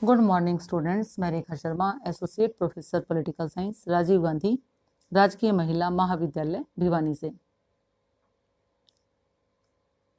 Good morning students, मैं Rekha Sharma, associate professor political science, Rajiv Gandhi राजकीय महिला महाविद्यालय भिवानी से।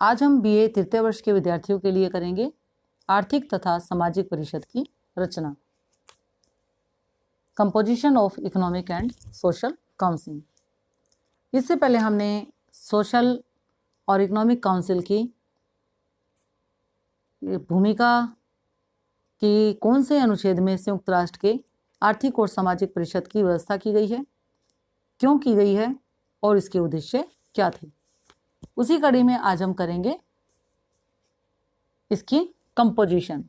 आज हम बीए तृतीय वर्ष के विद्यार्थियों के लिए करेंगे आर्थिक तथा सामाजिक परिषद की रचना, composition of economic and social council. इससे पहले हमने सोशल और इकोनॉमिक काउंसिल की भूमिका कि कौन से अनुच्छेद में संयुक्त राष्ट्र के आर्थिक और सामाजिक परिषद की व्यवस्था की गई है, क्यों की गई है और इसके उद्देश्य क्या थे, उसी कड़ी में आज हम करेंगे इसकी कंपोजिशन,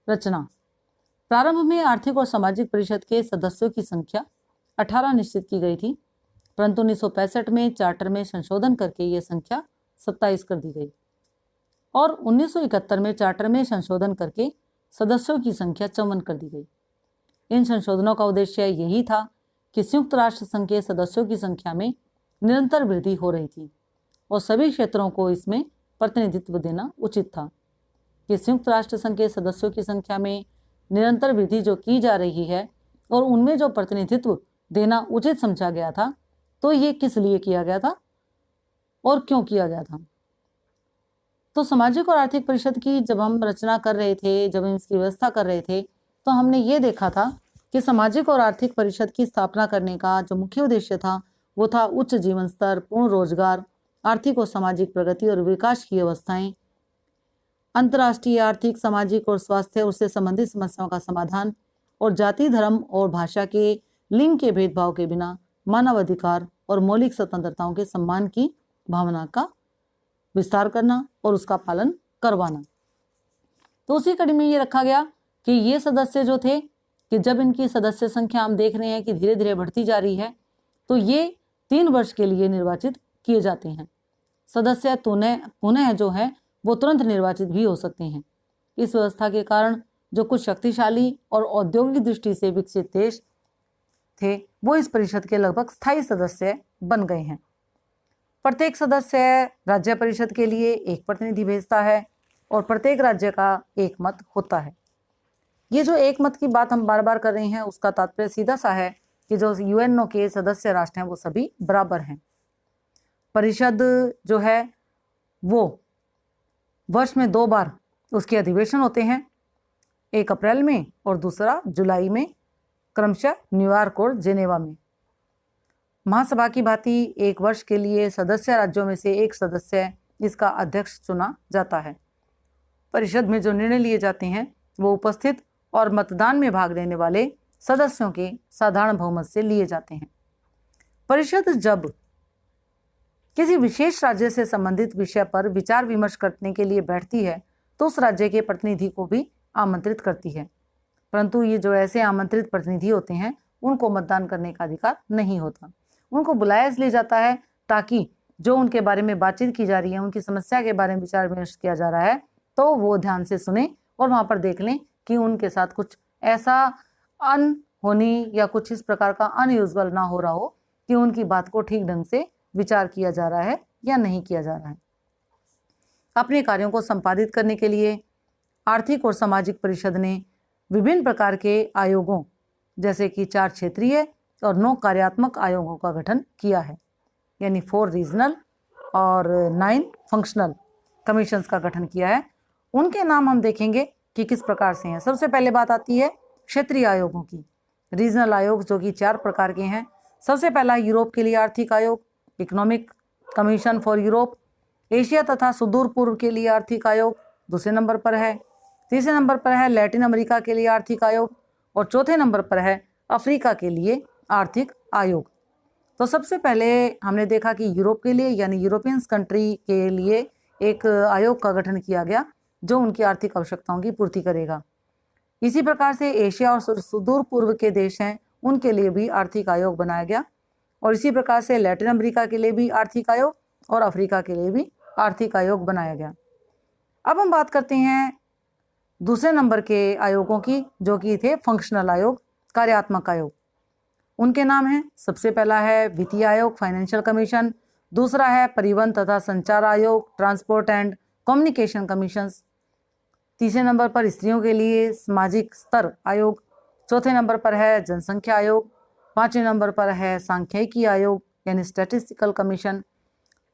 रचना। प्रारंभ में आर्थिक और सामाजिक परिषद के सदस्यों की संख्या 18 निश्चित की गई थी, परंतु 1965 में चार्टर में संशोधन करके यह संख्या 27 कर दी गई और 1971 में चार्टर में संशोधन करके सदस्यों की संख्या 54 कर दी गई। इन संशोधनों का उद्देश्य यही था कि संयुक्त राष्ट्र संघ के सदस्यों की संख्या में निरंतर वृद्धि हो रही थी और सभी क्षेत्रों को इसमें प्रतिनिधित्व देना उचित था कि संयुक्त राष्ट्र संघ के सदस्यों की संख्या में निरंतर वृद्धि जो की जा रही है और उनमें जो प्रतिनिधित्व देना उचित समझा गया था, तो ये किस लिए किया गया था और क्यों किया गया था। तो सामाजिक और आर्थिक परिषद की जब हम रचना कर रहे थे, जब हम इसकी व्यवस्था कर रहे थे, तो हमने ये देखा था कि सामाजिक और आर्थिक परिषद की स्थापना करने का जो मुख्य उद्देश्य था वो था उच्च जीवन स्तर, पूर्ण रोजगार, आर्थिक और सामाजिक प्रगति और विकास की अवस्थाएं, अंतर्राष्ट्रीय आर्थिक, सामाजिक और स्वास्थ्य उससे संबंधित समस्याओं का समाधान और जाति, धर्म और भाषा के, लिंग के भेदभाव के बिना मानवाधिकार और मौलिक स्वतंत्रताओं के सम्मान की भावना का विस्तार करना और उसका पालन करवाना। तो उसी कड़ी में ये रखा गया कि ये सदस्य जो थे कि जब इनकी सदस्य संख्या हम देख रहे हैं कि धीरे धीरे बढ़ती जा रही है, तो ये 3 वर्ष के लिए निर्वाचित किए जाते हैं। सदस्य पुनः जो है वो तुरंत निर्वाचित भी हो सकते हैं। इस व्यवस्था के कारण जो कुछ शक्तिशाली और औद्योगिक दृष्टि से विकसित देश थे वो इस परिषद के लगभग स्थायी सदस्य बन गए हैं। प्रत्येक सदस्य राज्य परिषद के लिए एक प्रतिनिधि भेजता है और प्रत्येक राज्य का एक मत होता है। ये जो एक मत की बात हम बार बार कर रहे हैं उसका तात्पर्य सीधा सा है कि जो यूएनओ के सदस्य राष्ट्र हैं वो सभी बराबर हैं। परिषद जो है वो वर्ष में 2 बार उसके अधिवेशन होते हैं, एक अप्रैल में और दूसरा जुलाई में, क्रमशः न्यूयॉर्क और जेनेवा में। महासभा की भांति एक वर्ष के लिए सदस्य राज्यों में से एक सदस्य इसका अध्यक्ष चुना जाता है। परिषद में जो निर्णय लिए जाते हैं वो उपस्थित और मतदान में भाग लेने वाले सदस्यों के साधारण बहुमत से लिए जाते हैं। परिषद जब किसी विशेष राज्य से संबंधित विषय पर विचार विमर्श करने के लिए बैठती है तो उस राज्य के प्रतिनिधि को भी आमंत्रित करती है, परंतु ये जो ऐसे आमंत्रित प्रतिनिधि होते हैं उनको मतदान करने का अधिकार नहीं होता। उनको बुलाया इसलिए जाता है ताकि जो उनके बारे में बातचीत की जा रही है, उनकी समस्या के बारे में विचार विमर्श किया जा रहा है, तो वो ध्यान से सुने और वहाँ पर देख लें कि उनके साथ कुछ ऐसा अनहोनी या कुछ इस प्रकार का अनयूजुअल ना हो रहा हो कि उनकी बात को ठीक ढंग से विचार किया जा रहा है या नहीं किया जा रहा है। अपने कार्यों को संपादित करने के लिए आर्थिक और सामाजिक परिषद ने विभिन्न प्रकार के आयोगों जैसे कि 4 क्षेत्रीय और 9 कार्यात्मक आयोगों का गठन किया है, यानी 4 रीजनल और 9 फंक्शनल कमीशंस का गठन किया है। उनके नाम हम देखेंगे कि किस प्रकार से हैं। सबसे पहले बात आती है क्षेत्रीय आयोगों की। रीजनल आयोग जो कि 4 प्रकार के हैं। सबसे पहला यूरोप के लिए आर्थिक आयोग, economic commission for Europe. Asia तथा सुदूर पूर्व के लिए आर्थिक आयोग दूसरे नंबर पर है। तीसरे नंबर पर है लैटिन अमेरिका के लिए आर्थिक आयोग और चौथे नंबर पर है अफ्रीका के लिए आर्थिक आयोग। तो सबसे पहले हमने देखा कि यूरोप के लिए यानी यूरोपियंस कंट्री के लिए एक आयोग का गठन किया गया जो उनकी आर्थिक आवश्यकताओं की पूर्ति करेगा। इसी प्रकार से एशिया और सुदूर पूर्व के देश हैं उनके लिए भी आर्थिक आयोग बनाया गया और इसी प्रकार से लैटिन अमेरिका के लिए भी आर्थिक आयोग और अफ्रीका के लिए भी आर्थिक आयोग बनाया गया। अब हम बात करते हैं दूसरे नंबर के आयोगों की जो कि थे फंक्शनल आयोग, कार्यात्मक आयोग। उनके नाम हैं, सबसे पहला है वित्तीय आयोग, फाइनेंशियल कमीशन। दूसरा है परिवहन तथा संचार आयोग, ट्रांसपोर्ट एंड कम्युनिकेशन कमीशंस। तीसरे नंबर पर स्त्रियों के लिए सामाजिक स्तर आयोग, चौथे नंबर पर है जनसंख्या आयोग, पांचवें नंबर पर है सांख्यिकी आयोग यानी स्टैटिस्टिकल कमीशन,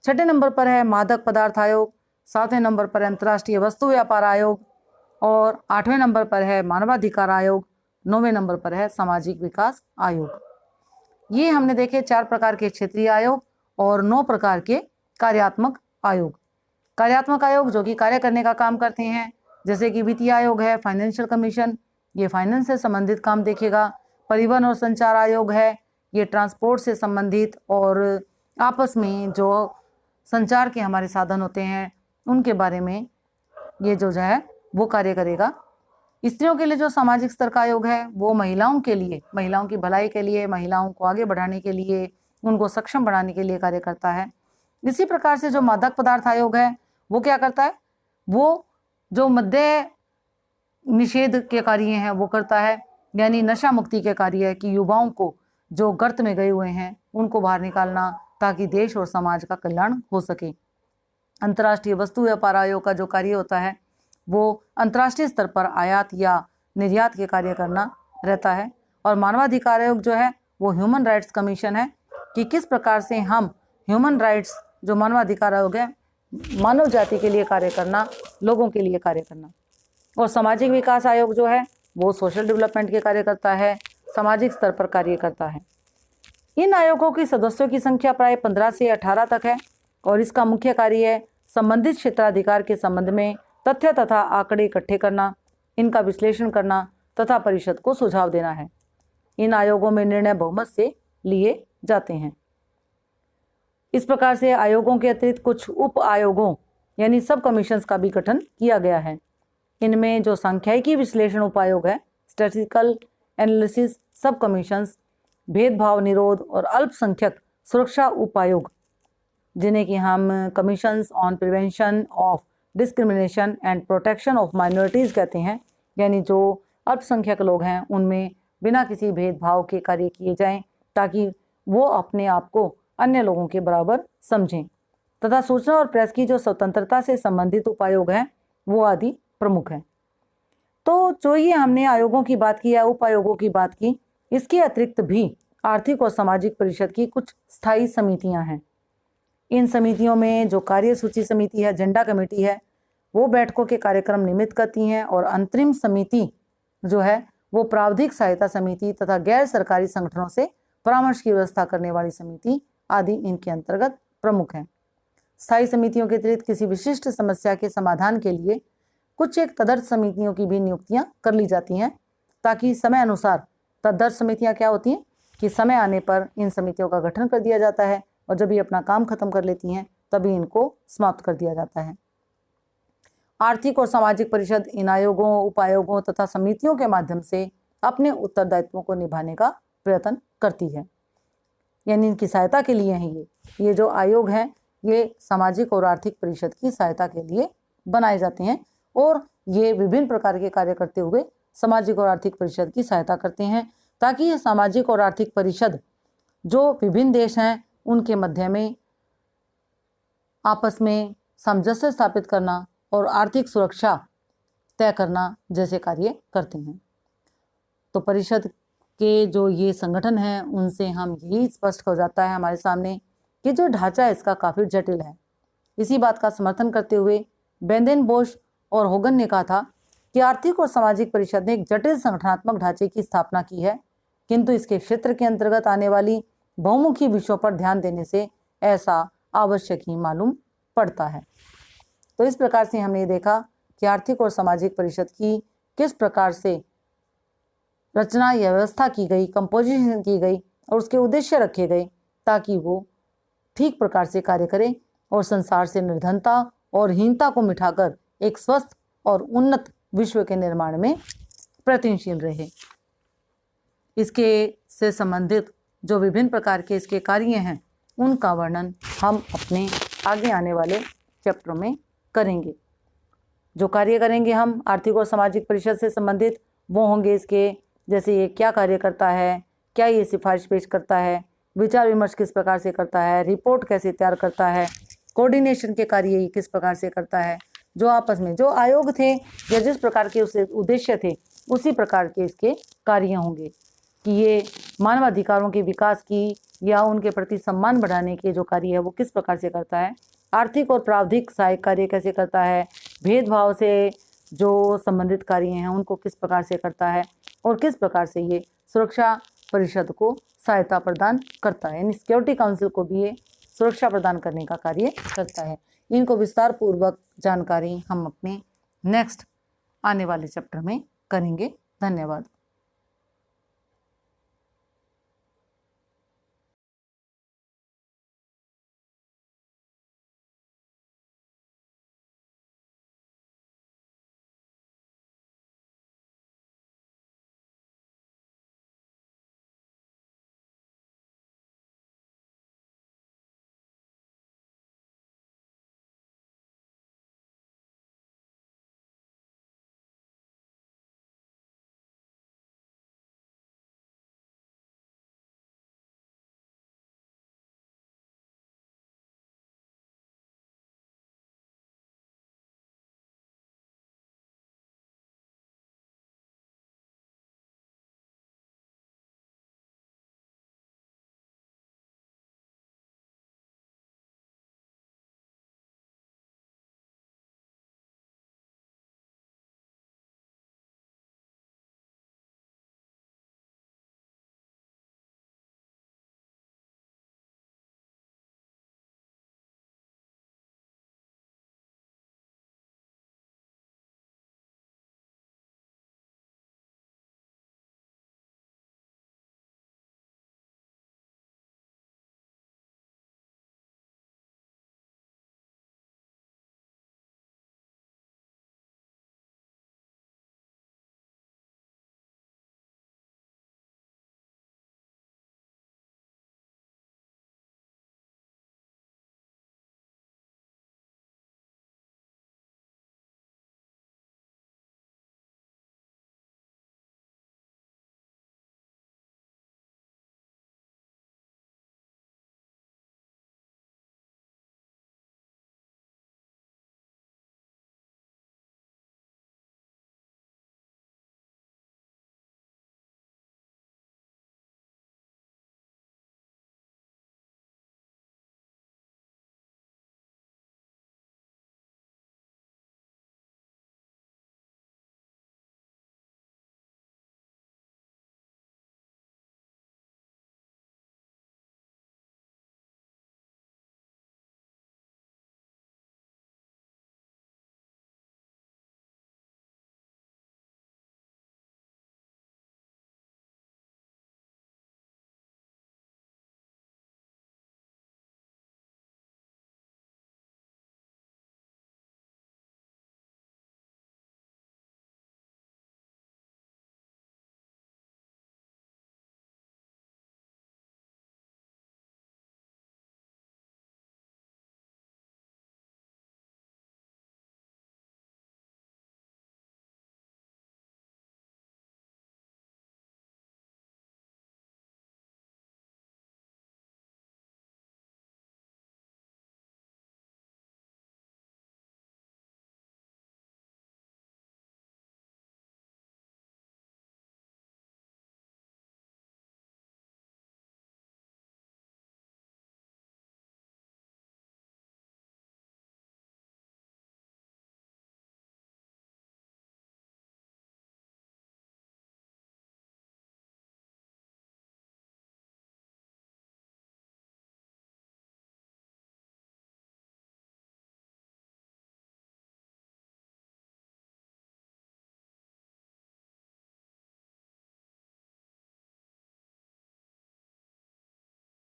छठे नंबर पर है मादक पदार्थ आयोग, सातवें नंबर पर अंतर्राष्ट्रीय वस्तु व्यापार आयोग और आठवें नंबर पर है मानवाधिकार आयोग, नौवें नंबर पर है सामाजिक विकास आयोग। ये हमने देखे 4 प्रकार के क्षेत्रीय आयोग और 9 प्रकार के कार्यात्मक आयोग। कार्यात्मक आयोग जो कि कार्य करने का काम करते हैं, जैसे कि वित्तीय आयोग है, फाइनेंशियल कमीशन, ये फाइनेंस से संबंधित काम देखेगा। परिवहन और संचार आयोग है, ये ट्रांसपोर्ट से संबंधित और आपस में जो संचार के हमारे साधन होते हैं उनके बारे में ये जो है वो कार्य करेगा। स्त्रियों के लिए जो सामाजिक स्तर का आयोग है वो महिलाओं के लिए, महिलाओं की भलाई के लिए, महिलाओं को आगे बढ़ाने के लिए, उनको सक्षम बनाने के लिए कार्य करता है। इसी प्रकार से जो मादक पदार्थ आयोग है वो क्या करता है, वो जो मद्य निषेध के कार्य हैं वो करता है, यानी नशा मुक्ति के कार्य है कि युवाओं को जो गर्त में गए हुए हैं उनको बाहर निकालना ताकि देश और समाज का कल्याण हो सके। अंतर्राष्ट्रीय वस्तु व्यापार आयोग का जो कार्य होता है वो अंतर्राष्ट्रीय स्तर पर आयात या निर्यात के कार्य करना रहता है। और मानवाधिकार आयोग जो है वो ह्यूमन राइट्स कमीशन है कि किस प्रकार से हम ह्यूमन राइट्स, जो मानवाधिकार आयोग है, मानव जाति के लिए कार्य करना, लोगों के लिए कार्य करना। और सामाजिक विकास आयोग जो है वो सोशल डेवलपमेंट के कार्य करता है, सामाजिक स्तर पर कार्य करता है। इन आयोगों की सदस्यों की संख्या प्राय 15 से 18 तक है और इसका मुख्य कार्य है संबंधित क्षेत्राधिकार के संबंध में तथ्य तथा आंकड़े इकट्ठे करना, इनका विश्लेषण करना तथा परिषद को सुझाव देना है। इन आयोगों में निर्णय बहुमत से लिए जाते हैं। इस प्रकार से आयोगों के अतिरिक्त कुछ उप आयोगों यानी सब कमीशंस का भी गठन किया गया है। इनमें जो सांख्यिकी विश्लेषण उप आयोग है, स्टैटिस्टिकल एनालिसिस सब कमीशंस, भेदभाव निरोध और अल्पसंख्यक सुरक्षा उप आयोग, जिन्हें कि हम commissions on prevention of discrimination and protection of minorities कहते हैं, यानी जो अल्पसंख्यक लोग हैं उनमें बिना किसी भेदभाव के कार्य किए जाएं ताकि वो अपने आप को अन्य लोगों के बराबर समझें। तथा सूचना और प्रेस की जो स्वतंत्रता से संबंधित उपायोग हैं वो आदि प्रमुख हैं। तो जो ये हमने आयोगों की बात की या उप आयोगों की बात की, इसके अतिरिक्त भी आर्थिक और सामाजिक परिषद की कुछ स्थायी समितियां हैं। इन समितियों में जो कार्य सूची समिति है, एजेंडा कमेटी है, वो बैठकों के कार्यक्रम नियमित करती हैं और अंतरिम समिति जो है वो प्रावधिक सहायता समिति तथा गैर सरकारी संगठनों से परामर्श की व्यवस्था करने वाली समिति आदि इनके अंतर्गत प्रमुख हैं। स्थायी समितियों के अतिरिक्त किसी विशिष्ट समस्या के समाधान के लिए कुछ एक तदर्थ समितियों की भी नियुक्तियां कर ली जाती हैं ताकि समय अनुसार तदर्थ समितियां क्या होती हैं कि समय आने पर इन समितियों का गठन कर दिया जाता है और जब ये अपना काम खत्म कर लेती हैं तभी इनको समाप्त कर दिया जाता है। आर्थिक और सामाजिक परिषद इन आयोगों, उपायोगों तथा समितियों के माध्यम से अपने उत्तरदायित्वों को निभाने का प्रयत्न करती है, यानी इनकी सहायता के लिए हैं। ये जो आयोग हैं ये सामाजिक और आर्थिक परिषद की सहायता के लिए बनाए जाते हैं और ये विभिन्न प्रकार के कार्य करते हुए सामाजिक और आर्थिक परिषद की सहायता करते हैं ताकि ये सामाजिक और आर्थिक परिषद जो विभिन्न देश हैं उनके मध्य में आपस में सामंजस्य स्थापित करना और आर्थिक सुरक्षा तय करना जैसे कार्य करते हैं। तो परिषद के जो ये संगठन हैं उनसे हम यही स्पष्ट हो जाता है हमारे सामने कि जो ढांचा है इसका काफ़ी जटिल है। इसी बात का समर्थन करते हुए बेंदेन बोश और होगन ने कहा था कि आर्थिक और सामाजिक परिषद ने एक जटिल संगठनात्मक ढांचे की स्थापना की है, किंतु इसके क्षेत्र के अंतर्गत आने वाली बहुमुखी विषयों पर ध्यान देने से ऐसा आवश्यक ही मालूम पड़ता है। तो इस प्रकार से हमने देखा कि आर्थिक और सामाजिक परिषद की किस प्रकार से रचना या व्यवस्था की गई, कंपोजिशन की गई और उसके उद्देश्य रखे गए ताकि वो ठीक प्रकार से कार्य करे और संसार से निर्धनता और हीनता को मिटाकर एक स्वस्थ और उन्नत विश्व के निर्माण में प्रयत्नशील रहे। इसके से संबंधित जो विभिन्न प्रकार के इसके कार्य हैं उनका वर्णन हम अपने आगे आने वाले चैप्टर में करेंगे। जो कार्य करेंगे हम आर्थिक और सामाजिक परिषद से संबंधित वो होंगे इसके, जैसे ये क्या कार्य करता है, क्या ये सिफारिश पेश करता है, विचार विमर्श किस प्रकार से करता है, रिपोर्ट कैसे तैयार करता है, कोऑर्डिनेशन के कार्य ये किस प्रकार से करता है, जो आपस में जो आयोग थे या जिस प्रकार के उसके उद्देश्य थे उसी प्रकार के इसके कार्य होंगे कि ये मानवाधिकारों के विकास की या उनके प्रति सम्मान बढ़ाने के जो कार्य है वो किस प्रकार से करता है, आर्थिक और प्रावधिक सहायक कार्य कैसे करता है, भेदभाव से जो संबंधित कार्य हैं उनको किस प्रकार से करता है और किस प्रकार से ये सुरक्षा परिषद को सहायता प्रदान करता है, यानी सिक्योरिटी काउंसिल को भी ये सुरक्षा प्रदान करने का कार्य करता है। इनको विस्तार पूर्वक जानकारी हम अपने नेक्स्ट आने वाले चैप्टर में करेंगे। धन्यवाद।